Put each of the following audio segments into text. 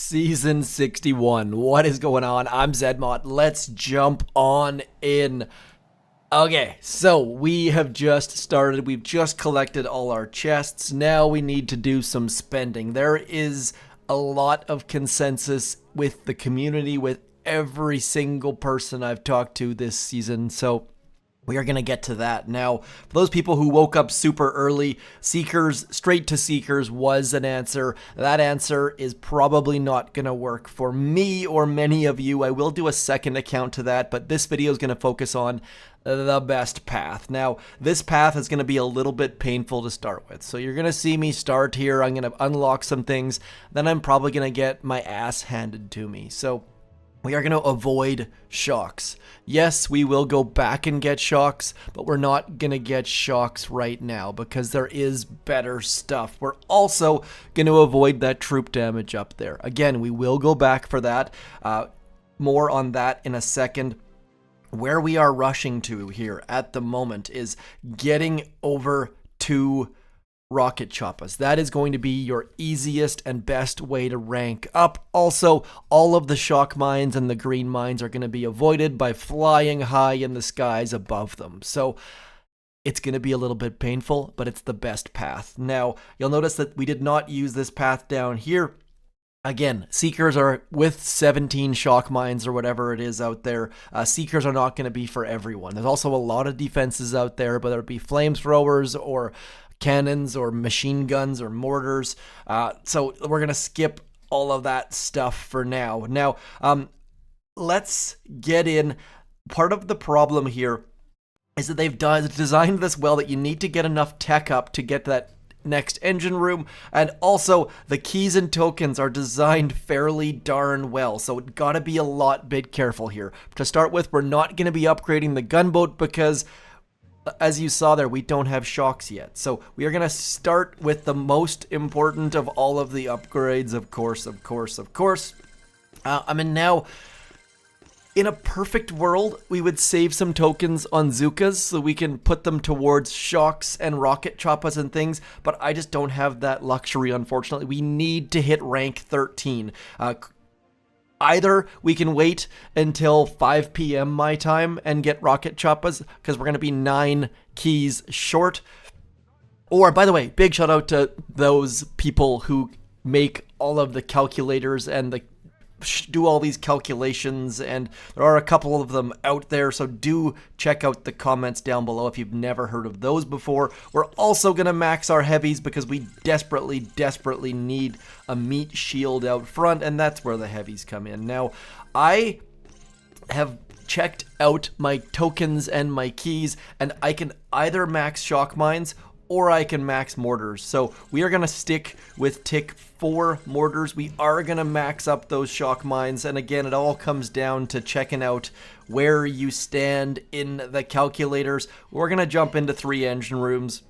Season 61. What is going on? I'm Zedmont. Let's jump on in. Okay, so we have just started. We've just collected all our chests. Now we need to do some spending. There is a lot of consensus with the community, with every single person I've talked to this season. So we are going to get to that. Now, for those people who woke up super early, Seekers, straight to Seekers was an answer. That answer is probably not going to work for me or many of you. I will do a second account to that, but this video is going to focus on the best path. Now, this path is going to be a little bit painful to start with. So you're going to see me start here. I'm going to unlock some things. Then I'm probably going to get my ass handed to me. So we are going to avoid shocks. Yes, we will go back and get shocks, but we're not going to get shocks right now because there is better stuff. We're also going to avoid that troop damage up there. Again, we will go back for that. More on that in a second. Where we are rushing to here at the moment is getting over to rocket choppas. That is going to be your easiest and best way to rank up. Also, all of the shock mines and the green mines are going to be avoided by flying high in the skies above them. So it's going to be a little bit painful, but it's the best path. Now, you'll notice that we did not use this path down here. Again, Seekers are with 17 shock mines or whatever it is out there. Seekers are not going to be for everyone. There's also a lot of defenses out there, whether it be flamethrowers or cannons or machine guns or mortars. So we're going to skip all of that stuff for now. Now, let's get in. Part of the problem here is that they've designed this well that you need to get enough tech up to get that next engine room, and also the keys and tokens are designed fairly darn well, so gotta be a lot bit careful here. To start with, we're not going to be upgrading the gunboat because, as you saw there, we don't have shocks yet. So we are going to start with the most important of all of the upgrades, of course. I mean, now, in a perfect world, we would save some tokens on Zookas so we can put them towards shocks and rocket choppas and things, but I just don't have that luxury, unfortunately. We need to hit rank 13. Either we can wait until 5 p.m. my time and get rocket choppas, because we're going to be 9 keys short. Or, by the way, big shout out to those people who make all of the calculators and do all these calculations, and there are a couple of them out there, so do check out the comments down below if you've never heard of those before. We're also going to max our heavies because we desperately need a meat shield out front, and that's where the heavies come in. Now, I have checked out my tokens and my keys, and I can either max shock mines or I can max mortars. So we are going to stick with tick 4 mortars. We are going to max up those shock mines. And again, it all comes down to checking out where you stand in the calculators. We're going to jump into 3 engine rooms.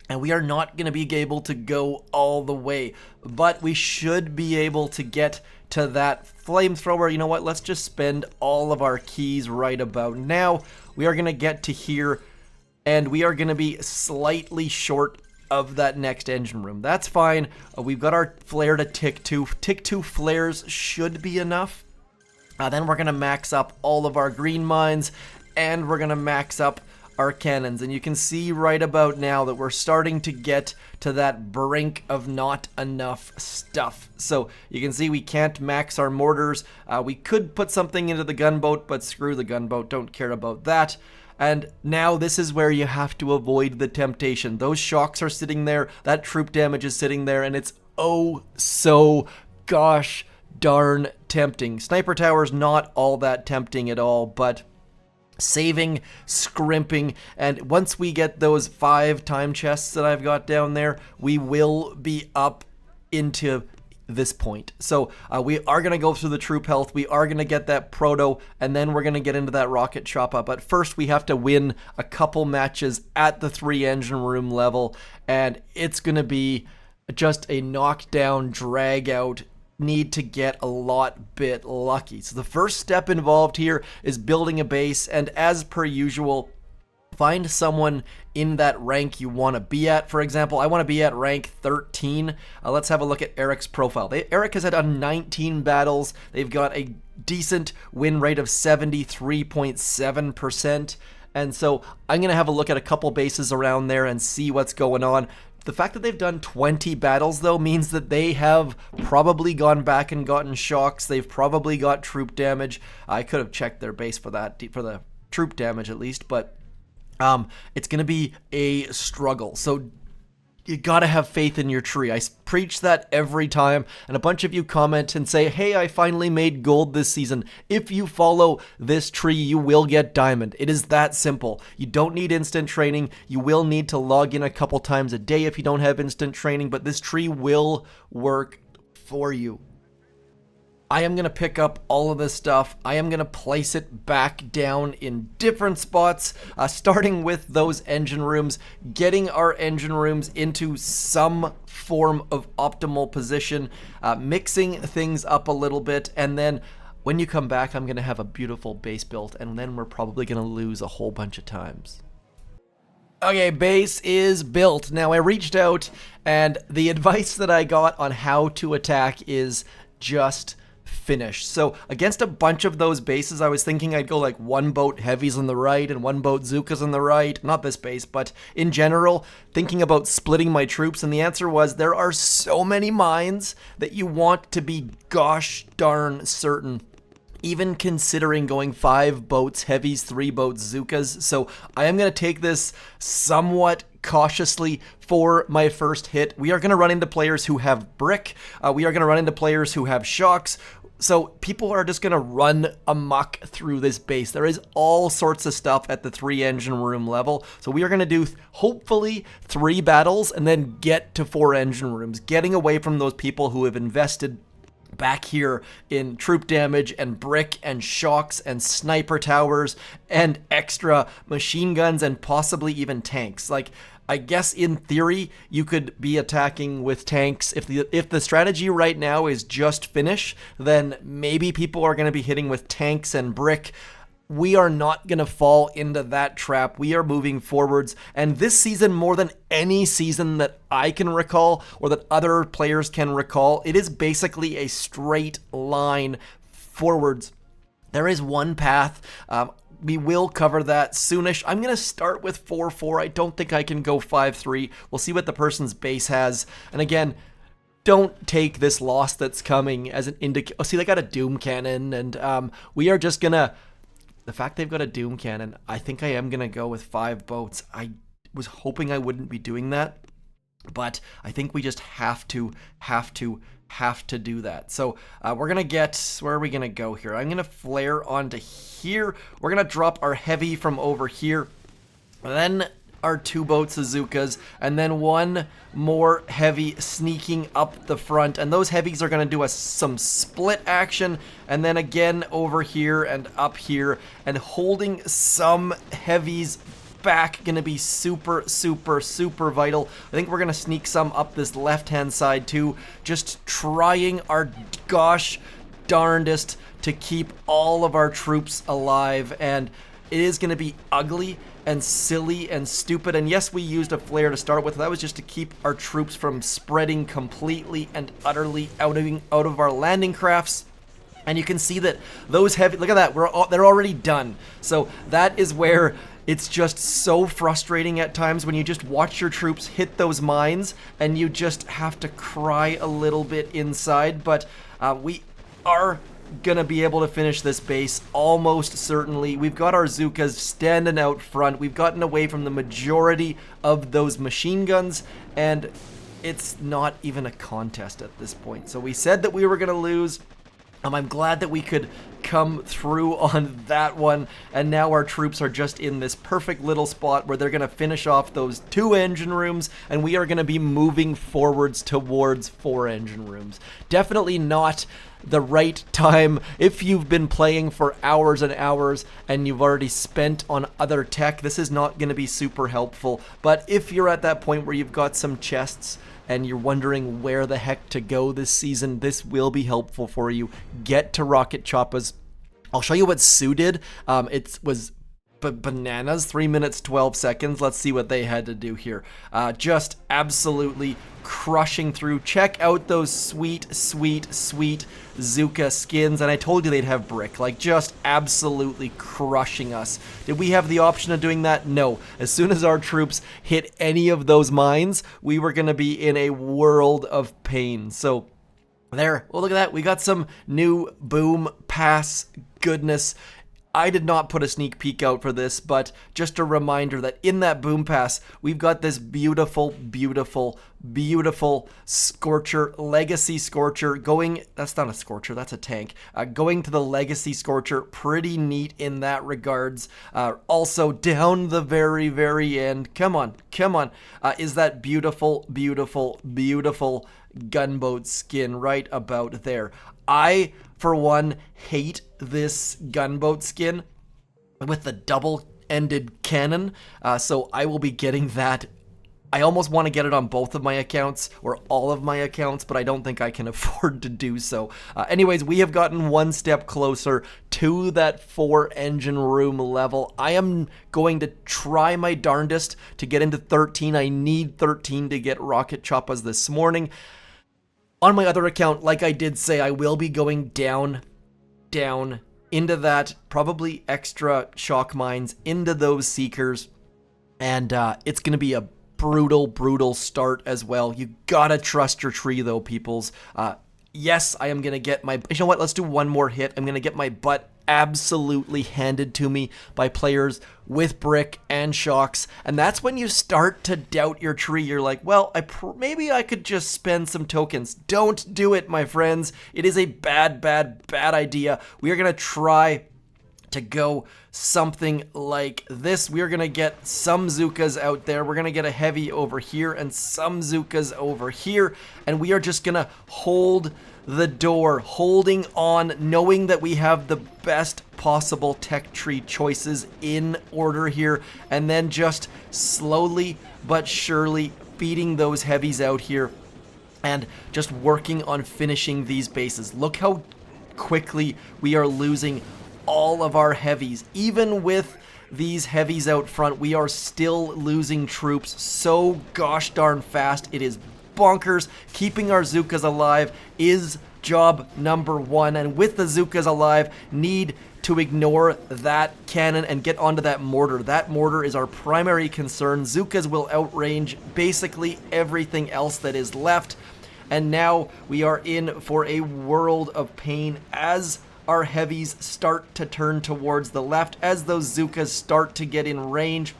And we are not going to be able to go all the way. But we should be able to get to that flamethrower. You know what? Let's just spend all of our keys right about now. We are going to get to here, and we are going to be slightly short of that next engine room. That's fine. We've got our flare to tick 2. Tick 2 flares should be enough. Then we're going to max up all of our green mines, and we're going to max up our cannons. And you can see right about now that we're starting to get to that brink of not enough stuff. So you can see we can't max our mortars. We could put something into the gunboat, but screw the gunboat. Don't care about that. And now this is where you have to avoid the temptation. Those shocks are sitting there, that troop damage is sitting there, and it's oh so gosh darn tempting. Sniper tower's not all that tempting at all, but saving, scrimping, and once we get those 5 time chests that I've got down there, we will be up into this point. So we are going to go through the troop health, we are going to get that proto, and then we're going to get into that rocket choppa. But first we have to win a couple matches at the 3 engine room level, and it's going to be just a knockdown, drag out, need to get a lot bit lucky. So the first step involved here is building a base, and as per usual, Find someone in that rank you want to be at. For example, I want to be at rank 13. Let's have a look at Eric's profile. Eric has had 19 battles. They've got a decent win rate of 73.7%. And so I'm going to have a look at a couple bases around there and see what's going on. The fact that they've done 20 battles, though, means that they have probably gone back and gotten shocks. They've probably got troop damage. I could have checked their base for that, for the troop damage at least, but it's going to be a struggle. So you got to have faith in your tree. I preach that every time, and a bunch of you comment and say, hey, I finally made gold this season. If you follow this tree, you will get diamond. It is that simple. You don't need instant training. You will need to log in a couple times a day if you don't have instant training, but this tree will work for you. I am going to pick up all of this stuff. I am going to place it back down in different spots, starting with those engine rooms, getting our engine rooms into some form of optimal position, mixing things up a little bit, and then when you come back, I'm going to have a beautiful base built, and then we're probably going to lose a whole bunch of times. Okay, base is built. Now, I reached out, and the advice that I got on how to attack is just finish. So against a bunch of those bases, I was thinking I'd go like one boat heavies on the right and one boat Zookas on the right. Not this base, but in general, thinking about splitting my troops. And the answer was there are so many mines that you want to be gosh darn certain, even considering going 5 boats heavies, 3 boats Zookas. So I am going to take this somewhat cautiously for my first hit. We are going to run into players who have brick. We are going to run into players who have shocks. So people are just going to run amok through this base. There is all sorts of stuff at the 3 engine room level. So we are going to do hopefully 3 battles and then get to 4 engine rooms, getting away from those people who have invested back here in troop damage and brick and shocks and sniper towers and extra machine guns and possibly even tanks. Like, I guess in theory you could be attacking with tanks. If the strategy right now is just finish, then maybe people are going to be hitting with tanks and brick. We are not going to fall into that trap. We are moving forwards. And this season, more than any season that I can recall or that other players can recall, it is basically a straight line forwards. There is one path. We will cover that soonish. I'm going to start with 4-4. I don't think I can go 5-3. We'll see what the person's base has. And again, don't take this loss that's coming as an indicator. Oh, see, they got a Doom Cannon, and we are just going to... The fact they've got a Doom Cannon, I think I am going to go with 5 boats. I was hoping I wouldn't be doing that, but I think we just have to do that. So we're going to get, where are we going to go here? I'm going to flare onto here. We're going to drop our heavy from over here. Then our 2 boats Azukas, and then 1 more heavy sneaking up the front. And those heavies are going to do some split action, and then again over here and up here, and holding some heavies back going to be super vital. I think we're going to sneak some up this left-hand side too, just trying our gosh darndest to keep all of our troops alive. And it is going to be ugly and silly and stupid. And yes, we used a flare to start with. That was just to keep our troops from spreading completely and utterly out of our landing crafts. And you can see that those heavy, look at that, they're already done. So that is where it's just so frustrating at times when you just watch your troops hit those mines and you just have to cry a little bit inside. But we are gonna be able to finish this base almost certainly. We've got our Zookas standing out front. We've gotten away from the majority of those machine guns, and it's not even a contest at this point. So we said that we were gonna lose. I'm glad that we could come through on that one, and now our troops are just in this perfect little spot where they're going to finish off those 2 engine rooms, and we are going to be moving forwards towards 4 engine rooms. Definitely not the right time if you've been playing for hours and hours and you've already spent on other tech. This is not going to be super helpful, but if you're at that point where you've got some chests and you're wondering where the heck to go this season, this will be helpful for you. Get to Rocket Choppas. I'll show you what Sue did. It was bananas. 3 minutes 12 seconds. Let's see what they had to do here. Just absolutely crushing through. Check out those sweet Zuka skins, and I told you they'd have brick. Like, just absolutely crushing us. Did we have the option of doing that? No. As soon as our troops hit any of those mines, we were going to be in a world of pain. So there, well, look at that. We got some new boom pass goodness. I did not put a sneak peek out for this, but just a reminder that in that boom pass, we've got this beautiful Scorcher, Legacy Scorcher going, that's not a Scorcher, that's a tank, going to the Legacy Scorcher, pretty neat in that regards. Also down the very end, come on, is that beautiful gunboat skin right about there. I, for one, hate this gunboat skin with the double-ended cannon, so I will be getting that. I almost want to get it on both of my accounts, or all of my accounts, but I don't think I can afford to do so. Anyways, we have gotten one step closer to that 4-engine room level. I am going to try my darndest to get into 13. I need 13 to get rocket choppas this morning. On my other account, like I did say, I will be going down into that, probably extra shock mines, into those seekers, and it's going to be a brutal start as well. You gotta trust your tree though, peoples. Yes, I am going to get my, you know what, let's do one more hit. I'm going to get my butt absolutely handed to me by players with brick and shocks, and that's when you start to doubt your tree. You're like, well, maybe I could just spend some tokens. Don't do it, my friends. It is a bad idea. We are going to try to go something like this. We're going to get some Zukas out there. We're going to get a heavy over here and some Zukas over here, and we are just going to hold the door, holding on, knowing that we have the best possible tech tree choices in order here, and then just slowly but surely feeding those heavies out here and just working on finishing these bases. Look how quickly we are losing all of our heavies. Even with these heavies out front, we are still losing troops so gosh darn fast. It is bonkers. Keeping our Zukas alive is job number one, and with the Zukas alive, need to ignore that cannon and get onto that mortar. That mortar is our primary concern. Zukas will outrange basically everything else that is left, and now we are in for a world of pain as our heavies start to turn towards the left, as those Zukas start to get in range.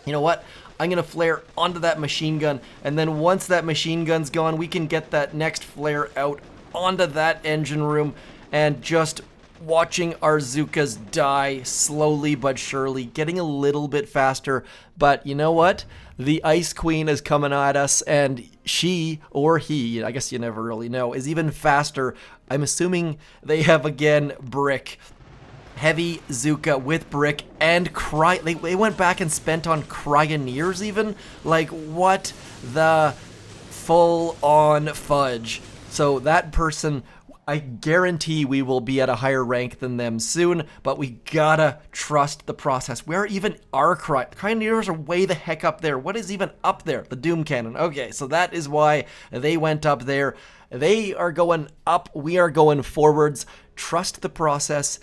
You know what? I'm going to flare onto that machine gun, and then once that machine gun's gone, we can get that next flare out onto that engine room, and just watching our Zukas die slowly but surely, getting a little bit faster. But you know what? The Ice Queen is coming at us, and she, or he, I guess you never really know, is even faster. I'm assuming they have, again, brick. Heavy Zuka with brick and they went back and spent on Cryoneers even? Like, what the full-on fudge? So that person, I guarantee we will be at a higher rank than them soon, but we gotta trust the process. Where even are Cryoneers are way the heck up there. What is even up there? The Doom Cannon. Okay, so that is why they went up there. They are going up, we are going forwards. Trust the process.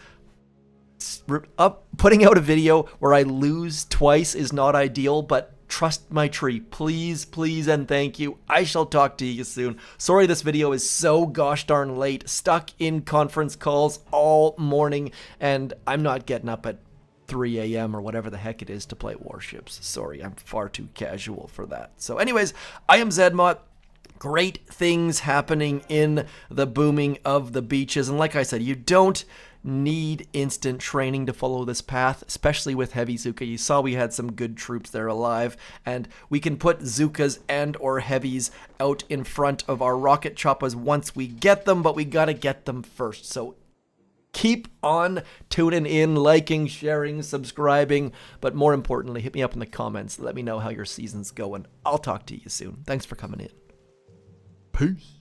Putting out a video where I lose twice is not ideal, but trust my tree. Please, and thank you. I shall talk to you soon. Sorry this video is so gosh darn late. Stuck in conference calls all morning, and I'm not getting up at 3 a.m. or whatever the heck it is to play Warships. Sorry, I'm far too casual for that. So anyways, I am Zedmot. Great things happening in the booming of the beaches, and like I said, you don't need instant training to follow this path, especially with heavy Zuka. You saw we had some good troops there alive, and we can put Zukas and or heavies out in front of our rocket choppas once we get them, but we gotta get them first. So keep on tuning in, liking, sharing, subscribing, but more importantly, hit me up in the comments. Let me know how your season's going. I'll talk to you soon. Thanks for coming in. Peace.